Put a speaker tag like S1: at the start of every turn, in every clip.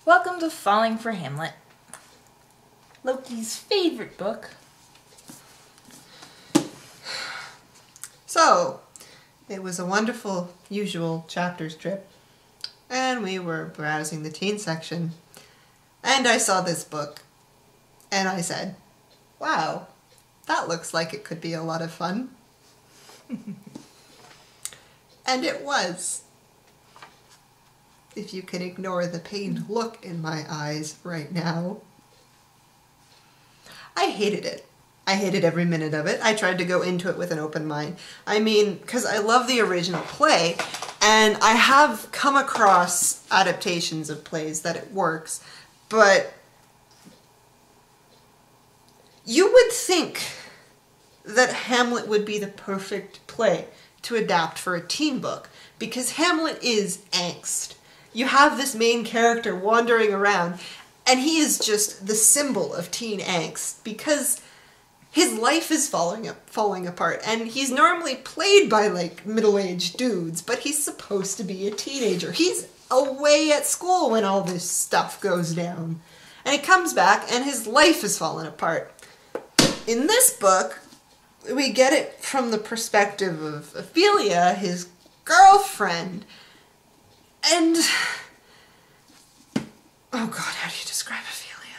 S1: Welcome to Falling for Hamlet, Loki's favorite book.
S2: So, it was a wonderful, usual chapters trip, and we were browsing the teen section, and I saw this book, and I said, wow, that looks like it could be a lot of fun. And it was. If you can ignore the pained look in my eyes right now. I hated it. I hated every minute of it. I tried to go into it with an open mind. I mean, because I love the original play, and I have come across adaptations of plays that it works, but you would think that Hamlet would be the perfect play to adapt for a teen book, because Hamlet is angst. You have this main character wandering around, and he is just the symbol of teen angst, because his life is falling apart, and he's normally played by, like, middle-aged dudes, but he's supposed to be a teenager. He's away at school when all this stuff goes down. And he comes back, and his life is falling apart. In this book, we get it from the perspective of Ophelia, his girlfriend. And, oh god, how do you describe Ophelia?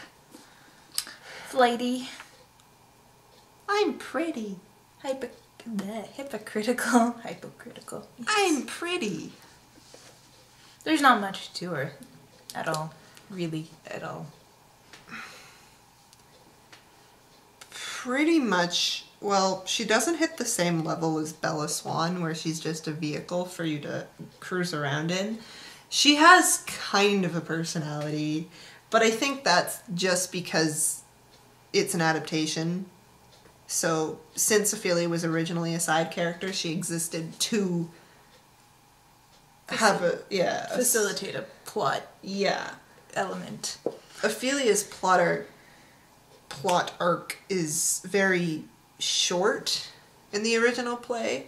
S1: Flighty.
S2: I'm pretty.
S1: Hypocritical. Yes.
S2: I'm pretty.
S1: There's not much to her. At all. Really, at all.
S2: Pretty much, well, she doesn't hit the same level as Bella Swan, where she's just a vehicle for you to cruise around in. She has kind of a personality, but I think that's just because it's an adaptation. So, since Ophelia was originally a side character, she existed to have
S1: facilitate a plot element.
S2: Ophelia's plot arc is very short in the original play.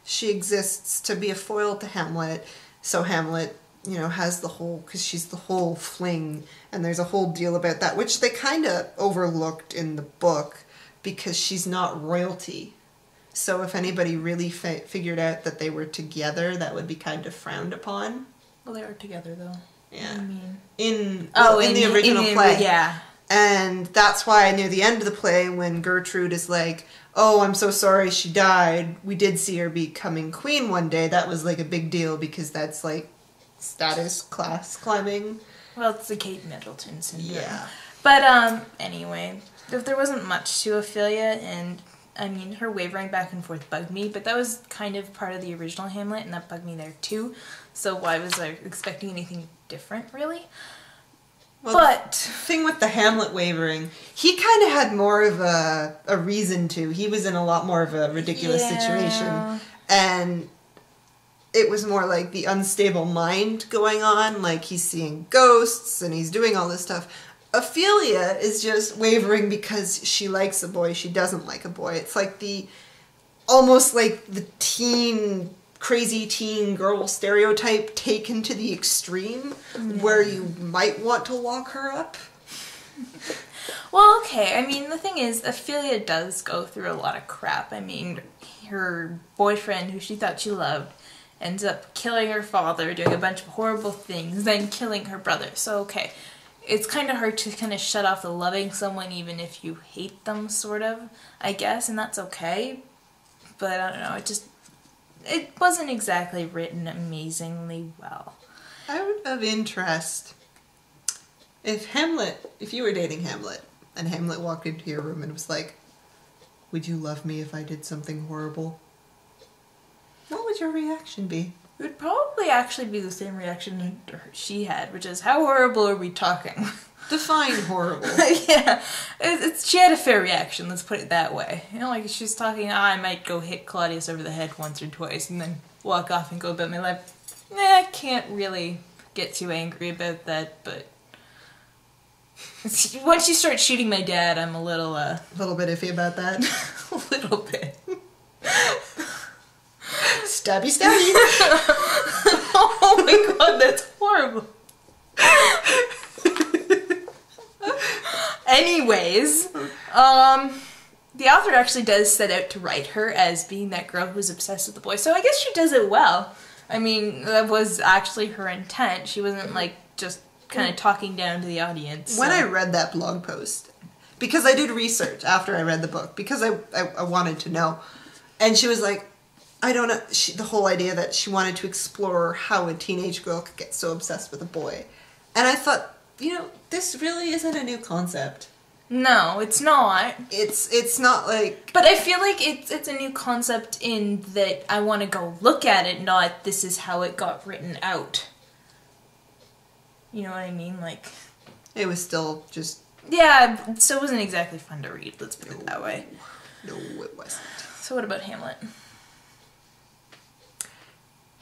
S2: She exists to be a foil to Hamlet, so Hamlet, you know, has the whole, because she's the whole fling, and there's a whole deal about that, which they kind of overlooked in the book, because she's not royalty. So if anybody really figured out that they were together, that would be kind of frowned upon.
S1: Well, they were together, though.
S2: Yeah.
S1: I mean...
S2: in the original play.
S1: Yeah.
S2: And that's why near the end of the play, when Gertrude is like, oh, I'm so sorry she died, we did see her becoming queen one day, that was like a big deal, because that's like status class climbing.
S1: Well, it's the Kate Middleton syndrome.
S2: Yeah.
S1: But, anyway, if there wasn't much to Ophelia, and, I mean, her wavering back and forth bugged me, but that was kind of part of the original Hamlet, and that bugged me there too, so why was I expecting anything different, really?
S2: Well,
S1: but
S2: the thing with the Hamlet wavering, he kind of had more of a reason to. He was in a lot more of a ridiculous situation, and it was more like the unstable mind going on, like he's seeing ghosts and he's doing all this stuff. Ophelia is just wavering because she likes a boy, she doesn't like a boy. It's like almost like the crazy teen girl stereotype taken to the extreme, where you might want to lock her up.
S1: Well, okay, I mean, the thing is, Ophelia does go through a lot of crap. I mean, her boyfriend, who she thought she loved, ends up killing her father, doing a bunch of horrible things, then killing her brother. So, okay, it's kind of hard to kind of shut off the loving someone even if you hate them, sort of, I guess, and that's okay. But, I don't know, it wasn't exactly written amazingly well.
S2: Out of interest, if you were dating Hamlet, and Hamlet walked into your room and was like, would you love me if I did something horrible? What would your reaction be?
S1: It would probably actually be the same reaction she had, which is, how horrible are we talking?
S2: Define horrible.
S1: Yeah, she had a fair reaction, let's put it that way. You know, like, she's talking, I might go hit Claudius over the head once or twice, and then walk off and go about my life. I can't really get too angry about that, but once you start shooting my dad, I'm a little
S2: bit iffy about that.
S1: A little bit.
S2: Stabby stabby.
S1: Oh my god, that's horrible. Anyways, the author actually does set out to write her as being that girl who's obsessed with the boy, so I guess she does it well. I mean, that was actually her intent. She wasn't, like, just kind of talking down to the audience. So.
S2: When I read that blog post, because I did research after I read the book, because I wanted to know, and she was like, I don't know, the whole idea that she wanted to explore how a teenage girl could get so obsessed with a boy. And I thought, you know, this really isn't a new concept.
S1: No, it's not.
S2: It's not like...
S1: But I feel like it's a new concept in that I want to go look at it, not this is how it got written out. You know what I mean? Like...
S2: It was still just...
S1: Yeah, so it wasn't exactly fun to read, let's put it that way.
S2: No, it wasn't.
S1: So what about Hamlet?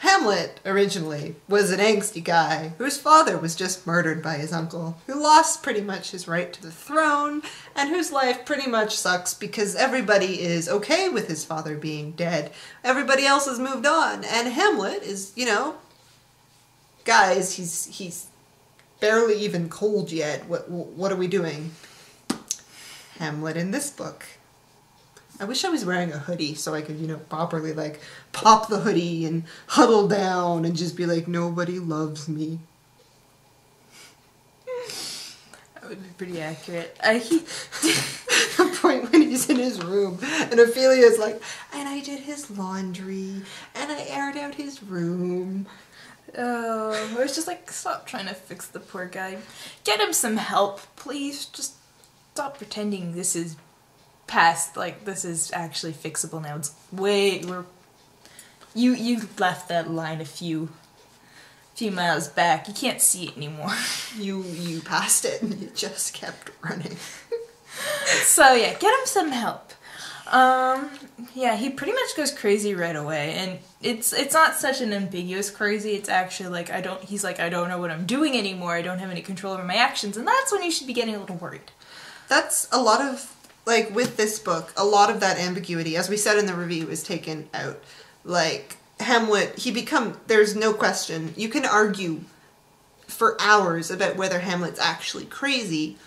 S2: Hamlet, originally, was an angsty guy whose father was just murdered by his uncle, who lost pretty much his right to the throne, and whose life pretty much sucks because everybody is okay with his father being dead. Everybody else has moved on, and Hamlet is, you know, guys, he's barely even cold yet. What are we doing? Hamlet in this book. I wish I was wearing a hoodie so I could, you know, properly, like, pop the hoodie and huddle down and just be like, nobody loves me.
S1: That would be pretty accurate.
S2: The point when he's in his room and Ophelia's like, and I did his laundry and I aired out his room.
S1: Oh, I was just like, stop trying to fix the poor guy. Get him some help, please. Just stop pretending this is past, like, this is actually fixable now. It's way, you left that line a few miles back. You can't see it anymore.
S2: You passed it and you just kept running.
S1: So yeah, get him some help. Yeah, he pretty much goes crazy right away, and it's not such an ambiguous crazy. It's actually like he's like, I don't know what I'm doing anymore. I don't have any control over my actions, and that's when you should be getting a little worried.
S2: That's a lot of, like, with this book, a lot of that ambiguity, as we said in the review, is taken out. Like, Hamlet, there's no question. You can argue for hours about whether Hamlet's actually crazy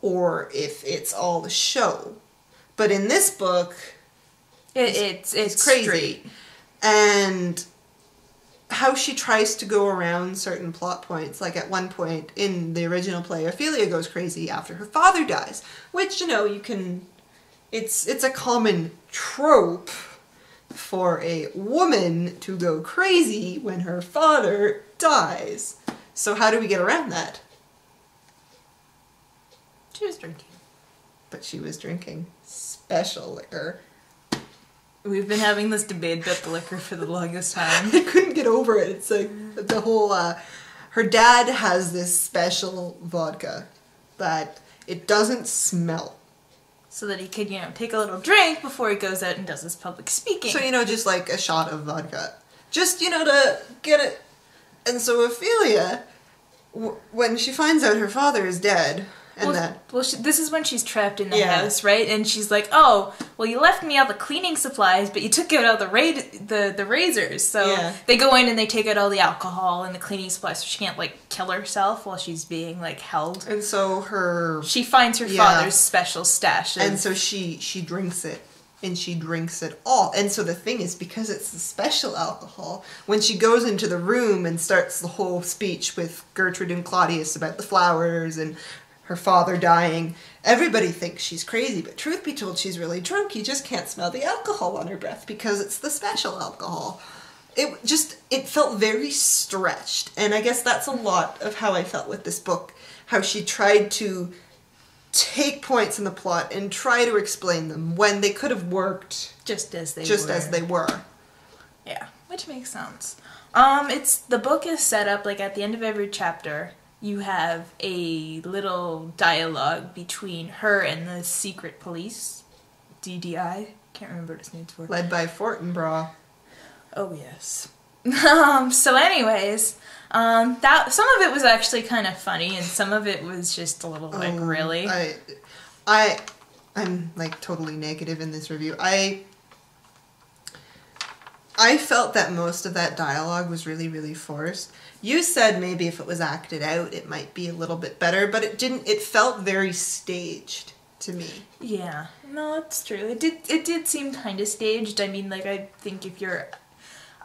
S2: or if it's all a show. But in this book, it's crazy.
S1: Straight.
S2: And how she tries to go around certain plot points, like at one point in the original play, Ophelia goes crazy after her father dies, which, you know, it's a common trope for a woman to go crazy when her father dies. So how do we get around that?
S1: She was drinking.
S2: But she was drinking special liquor.
S1: We've been having this debate about the liquor for the longest time.
S2: I couldn't get over it. It's like the whole, her dad has this special vodka that it doesn't smell.
S1: So that he could, you know, take a little drink before he goes out and does his public speaking.
S2: So, you know, just like a shot of vodka. Just, you know, to get it. And so Ophelia, when she finds out her father is dead, and
S1: this is when she's trapped in the house, right? And she's like, "Oh, well, you left me all the cleaning supplies, but you took out all the razors." So they go in and they take out all the alcohol and the cleaning supplies, so she can't, like, kill herself while she's being, like, held.
S2: And so
S1: she finds her father's special stash.
S2: And so she drinks it. And she drinks it all. And so the thing is, because it's the special alcohol, when she goes into the room and starts the whole speech with Gertrude and Claudius about the flowers and her father dying, everybody thinks she's crazy, but truth be told, she's really drunk. You just can't smell the alcohol on her breath because it's the special alcohol. It felt very stretched, and I guess that's a lot of how I felt with this book, how she tried to take points in the plot and try to explain them when they could have worked
S1: just as they
S2: were.
S1: Yeah, which makes sense. The book is set up, like, at the end of every chapter, you have a little dialogue between her and the secret police, DDI. Can't remember what it stands for.
S2: Led by Fortinbras.
S1: Oh yes. So anyways, some of it was actually kind of funny, and some of it was just a little like, really.
S2: I'm like totally negative in this review. I I felt that most of that dialogue was really, really forced. You said maybe if it was acted out, it might be a little bit better, but it didn't. It felt very staged to me.
S1: Yeah, no, that's true. It did seem kind of staged. I mean, like, I think if you're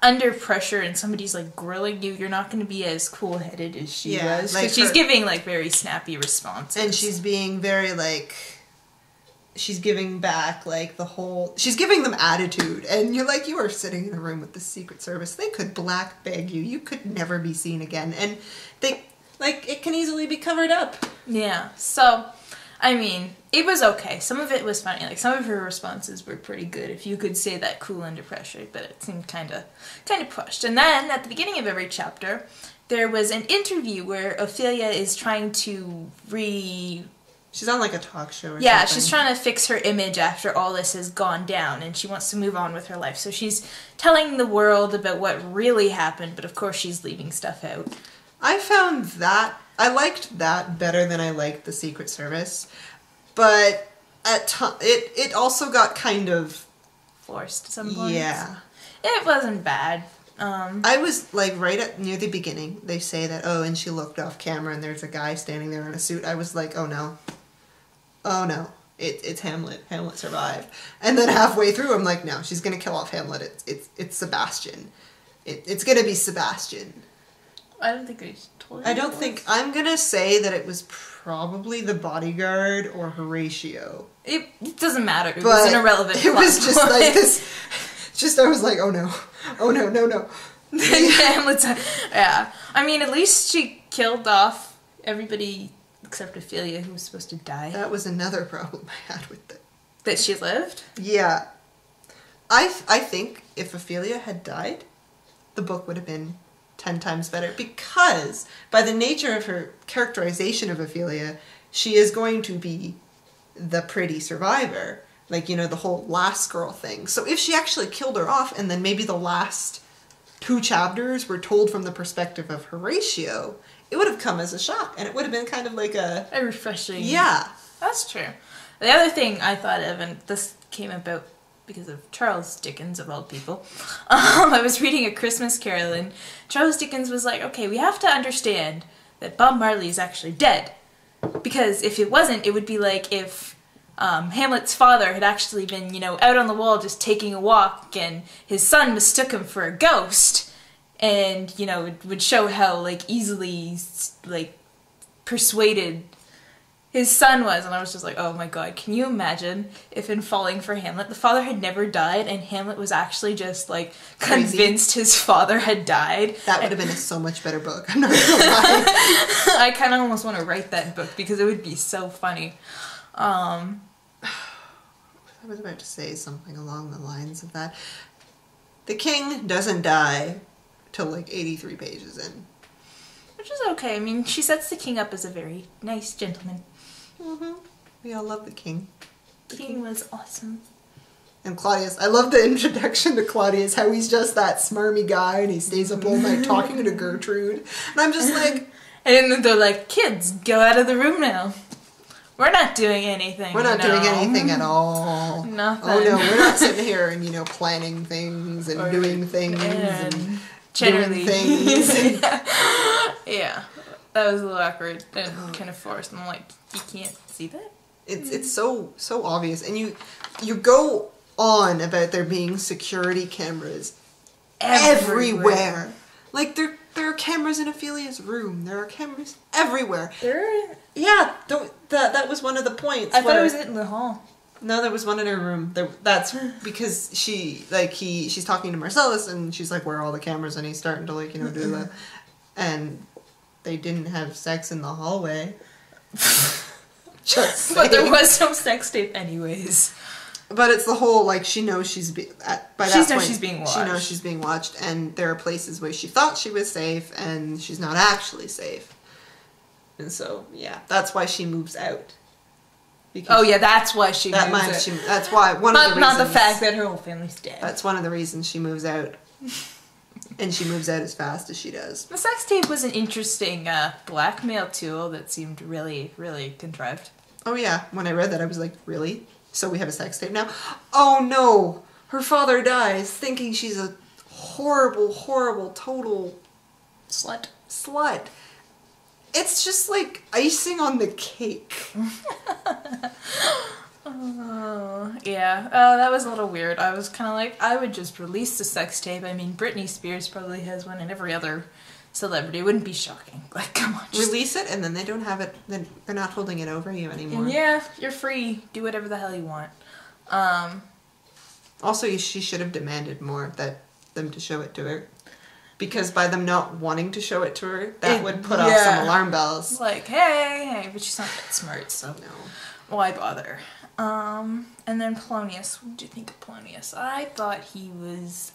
S1: under pressure and somebody's like grilling you, you're not going to be as cool-headed as she was.
S2: Like
S1: she's giving like very snappy responses,
S2: and she's being very like. She's giving back, like, the whole... She's giving them attitude. And you're like, you are sitting in a room with the Secret Service. They could black bag you. You could never be seen again. And they... Like, it can easily be covered up.
S1: Yeah. So, I mean, it was okay. Some of it was funny. Like, some of her responses were pretty good, if you could say that, cool under pressure. But it seemed kind of pushed. And then, at the beginning of every chapter, there was an interview where Ophelia is trying to
S2: She's on, like, a talk show or something.
S1: Yeah, she's trying to fix her image after all this has gone down, and she wants to move on with her life. So she's telling the world about what really happened, but of course she's leaving stuff out.
S2: I found that... I liked that better than I liked the Secret Service. But it also got kind of...
S1: forced at some points.
S2: Yeah.
S1: It wasn't bad.
S2: I was, like, near the beginning, they say that, oh, and she looked off camera and there's a guy standing there in a suit. I was like, oh no. Oh no, it's Hamlet. Hamlet survived. And then halfway through, I'm like, no, she's gonna kill off Hamlet. It's Sebastian. It's gonna be Sebastian.
S1: I don't think they told you.
S2: I don't think... I'm gonna say that it was probably the bodyguard or Horatio.
S1: It doesn't matter. It was an irrelevant
S2: It was just like this... Just, I was like, oh no. Oh no, no.
S1: Hamlet's... Yeah. I mean, at least she killed off everybody... except Ophelia, who was supposed to die.
S2: That was another problem I had with it.
S1: That she lived?
S2: Yeah. I think if Ophelia had died, the book would have been 10 times better. Because, by the nature of her characterization of Ophelia, she is going to be the pretty survivor. Like, you know, the whole last girl thing. So if she actually killed her off, and then maybe the last 2 chapters were told from the perspective of Horatio... it would have come as a shock, and it would have been kind of like a
S1: refreshing...
S2: Yeah.
S1: That's true. The other thing I thought of, and this came about because of Charles Dickens, of all people, I was reading A Christmas Carol, and Charles Dickens was like, okay, we have to understand that Bob Marley is actually dead. Because if it wasn't, it would be like if Hamlet's father had actually been, you know, out on the wall just taking a walk, and his son mistook him for a ghost. And, you know, it would show how, like, easily, like, persuaded his son was. And I was just like, oh my god, can you imagine if in Falling for Hamlet, the father had never died and Hamlet was actually just, like, convinced his father had died?
S2: That would have been a so much better book. I'm not gonna lie.
S1: I kind of almost want to write that book because it would be so funny.
S2: I was about to say something along the lines of that. The king doesn't die till like 83 pages in.
S1: Which is okay. I mean, she sets the king up as a very nice gentleman.
S2: Mm-hmm. We all love the king.
S1: The king was awesome.
S2: And Claudius, I love the introduction to Claudius, how he's just that smarmy guy and he stays up all night talking to Gertrude. And I'm just like...
S1: And then they're like, kids, go out of the room now. We're not doing anything.
S2: We're not doing anything at all.
S1: Nothing.
S2: Oh no, we're not sitting here and, you know, planning things and doing things and
S1: generally
S2: doing things.
S1: Yeah, that was a little awkward and kind of forced. And I'm like, you can't see that?
S2: It's so obvious. And you go on about there being security cameras everywhere. Like, there are cameras in Ophelia's room. There are cameras everywhere. Yeah, that was one of the points.
S1: I thought it was in the hall.
S2: No, there was one in her room. That's because she's talking to Marcellus and she's like, where are all the cameras? And he's starting to, like, you know, do that. And they didn't have sex in the hallway. Just saying.
S1: But there was no sex tape anyways.
S2: But it's the whole, like, she knows she's being watched. She knows she's being watched, and there are places where she thought she was safe, and she's not actually safe. And so, yeah, that's why she moves out.
S1: That's why she moves out.
S2: That's why, one of the reasons.
S1: Not the fact that her whole family's dead.
S2: That's one of the reasons she moves out. And she moves out as fast as she does.
S1: The sex tape was an interesting blackmail tool that seemed really, really contrived.
S2: Oh yeah, when I read that I was like, really? So we have a sex tape now? Oh no! Her father dies thinking she's a horrible, horrible, total
S1: Slut.
S2: It's just like icing on the cake.
S1: Oh, yeah. Oh, that was a little weird. I was kind of like, I would just release the sex tape. I mean, Britney Spears probably has one, and every other celebrity. It wouldn't be shocking. Like, come on.
S2: Release it, and then they don't have it, then they're not holding it over you anymore.
S1: Yeah, you're free. Do whatever the hell you want.
S2: Also, she should have demanded more them to show it to her. Because by them not wanting to show it to her, that would put off some alarm bells.
S1: Like, hey, but she's not that smart, so
S2: no.
S1: Why bother? And then Polonius. What did you think of Polonius? I thought he was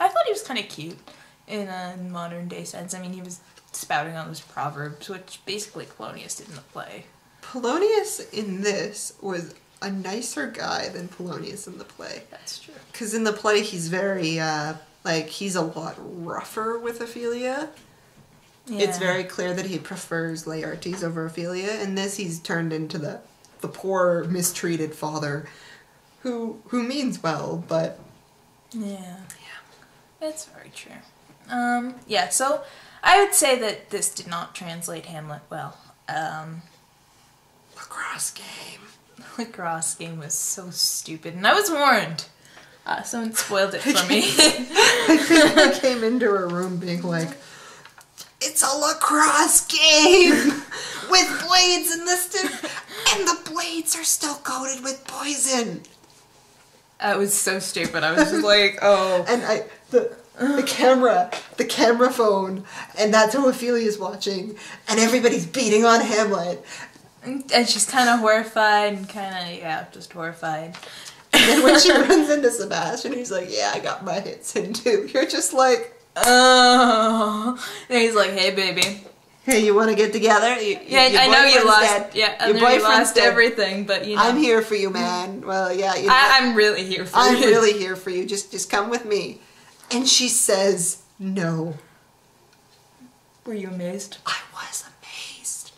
S1: kind of cute in a modern day sense. I mean, he was spouting on those proverbs, which basically Polonius did in the play.
S2: Polonius in this was a nicer guy than Polonius in the play.
S1: That's true.
S2: Because in the play, he's very, he's a lot rougher with Ophelia. Yeah. It's very clear that he prefers Laertes over Ophelia. In this, he's turned into the poor, mistreated father who means well, but...
S1: Yeah. It's very true. So I would say that this did not translate Hamlet well.
S2: Lacrosse Game.
S1: Lacrosse Game was so stupid, and I was warned. Someone spoiled it for me.
S2: I think I came into her room being like, it's a lacrosse game with blades in the stick, and the blades are still coated with poison.
S1: It was so stupid. I was just like, oh.
S2: And the camera phone, and that's who Ophelia's watching, and everybody's beating on Hamlet.
S1: And she's kind of horrified, and just horrified.
S2: And then when she runs into Sebastian, he's like, yeah, I got my hits in too. You're just like,
S1: oh. And he's like, hey, baby.
S2: Hey, you want to get together?
S1: I know you lost.
S2: Dead.
S1: Yeah, I know you lost everything, but you know.
S2: I'm here for you, man. Well, yeah.
S1: I'm really here for you.
S2: I'm really here for you. Just come with me. And she says no.
S1: Were you amazed?
S2: I was amazed.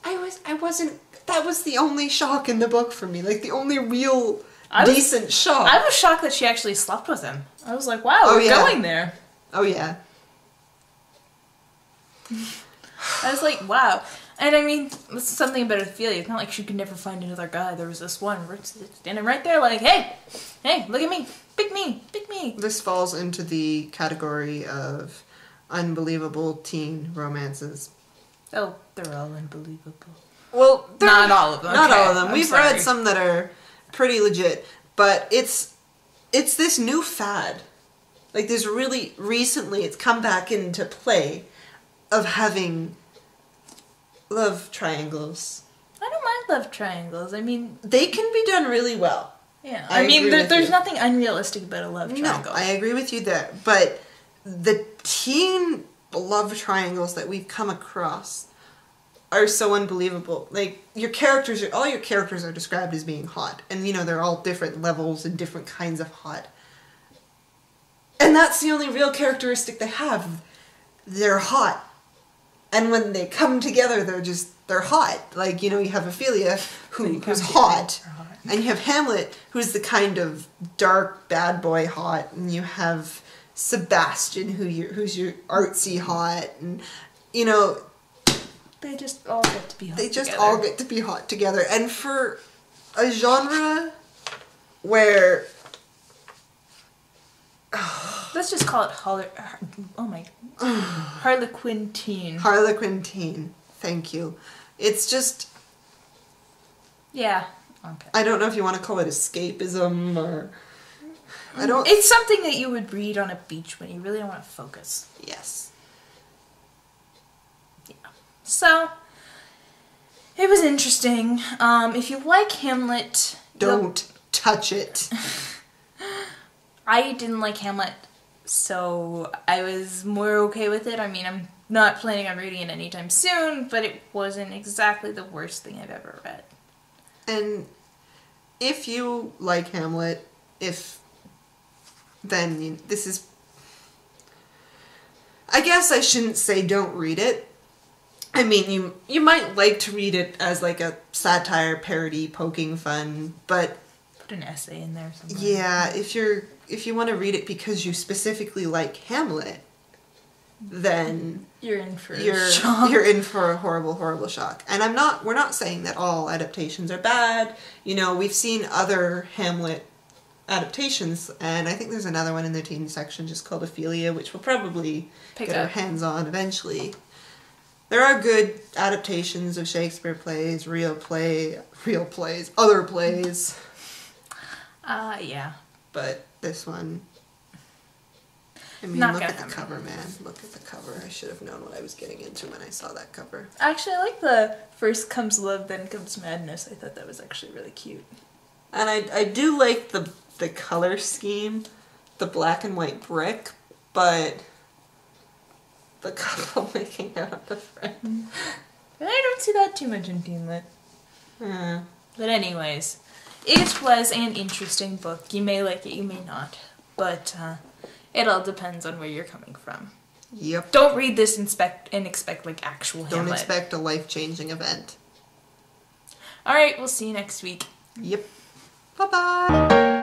S2: I wasn't. That was the only shock in the book for me. Like the only real decent shock.
S1: I was shocked that she actually slept with him. I was like, wow, we're going there.
S2: Oh yeah.
S1: I was like, wow. And I mean, it's something about Ophelia. It's not like she could never find another guy. There was this one where it's standing right there like, hey, look at me. Pick me.
S2: This falls into the category of unbelievable teen romances.
S1: Oh, they're all unbelievable.
S2: Well,
S1: not all of them.
S2: Not all of them. We've read some that are pretty legit, but it's this new fad. Like there's really recently it's come back into play of having love triangles.
S1: I don't mind love triangles. I mean,
S2: they can be done really well.
S1: Yeah. I mean, there's nothing unrealistic about a love triangle.
S2: No, I agree with you there. But the teen love triangles that we've come across are so unbelievable. Like all your characters are described as being hot, and you know they're all different levels and different kinds of hot. And that's the only real characteristic they have. They're hot. And when they come together, they're hot. Like, you know, you have Ophelia, who's hot. And you have Hamlet, who's the kind of dark bad boy hot. And you have Sebastian, who's your artsy hot. And, you know...
S1: They just all get to be hot together.
S2: They just all get to be hot together. And for a genre where...
S1: Let's just call it Harlequin teen.
S2: Harlequin teen. Thank you. It's just...
S1: Yeah. Okay.
S2: I don't know if you want to call it escapism or...
S1: It's something that you would read on a beach when you really don't want to focus.
S2: Yes.
S1: Yeah. So, it was interesting. If you like Hamlet...
S2: Don't touch it.
S1: I didn't like Hamlet, so I was more okay with it. I mean, I'm not planning on reading it anytime soon, but it wasn't exactly the worst thing I've ever read.
S2: And if you like Hamlet, then this is... I guess I shouldn't say don't read it. I mean, you might like to read it as like a satire, parody, poking fun, but
S1: put an essay in there somewhere.
S2: Yeah, if you want to read it because you specifically like Hamlet, then
S1: you're in for a shock.
S2: You're in for a horrible, horrible shock. And we're not saying that all adaptations are bad. You know, we've seen other Hamlet adaptations, and I think there's another one in the teen section just called Ophelia, which we'll probably get our hands on eventually. There are good adaptations of Shakespeare plays, other plays.
S1: Yeah.
S2: But this one, I mean, look at the cover, man. Look at the cover. I should have known what I was getting into when I saw that cover.
S1: Actually, I like the first comes love, then comes madness. I thought that was actually really cute.
S2: And I do like the color scheme, the black and white brick, but the couple making out at the front.
S1: But I don't see that too much in teen lit.
S2: Yeah.
S1: But anyways, it was an interesting book. You may like it, you may not. But it all depends on where you're coming from.
S2: Yep.
S1: Don't read this and expect like actual Hamlet.
S2: Don't expect a life-changing event.
S1: Alright, we'll see you next week.
S2: Yep. Bye-bye.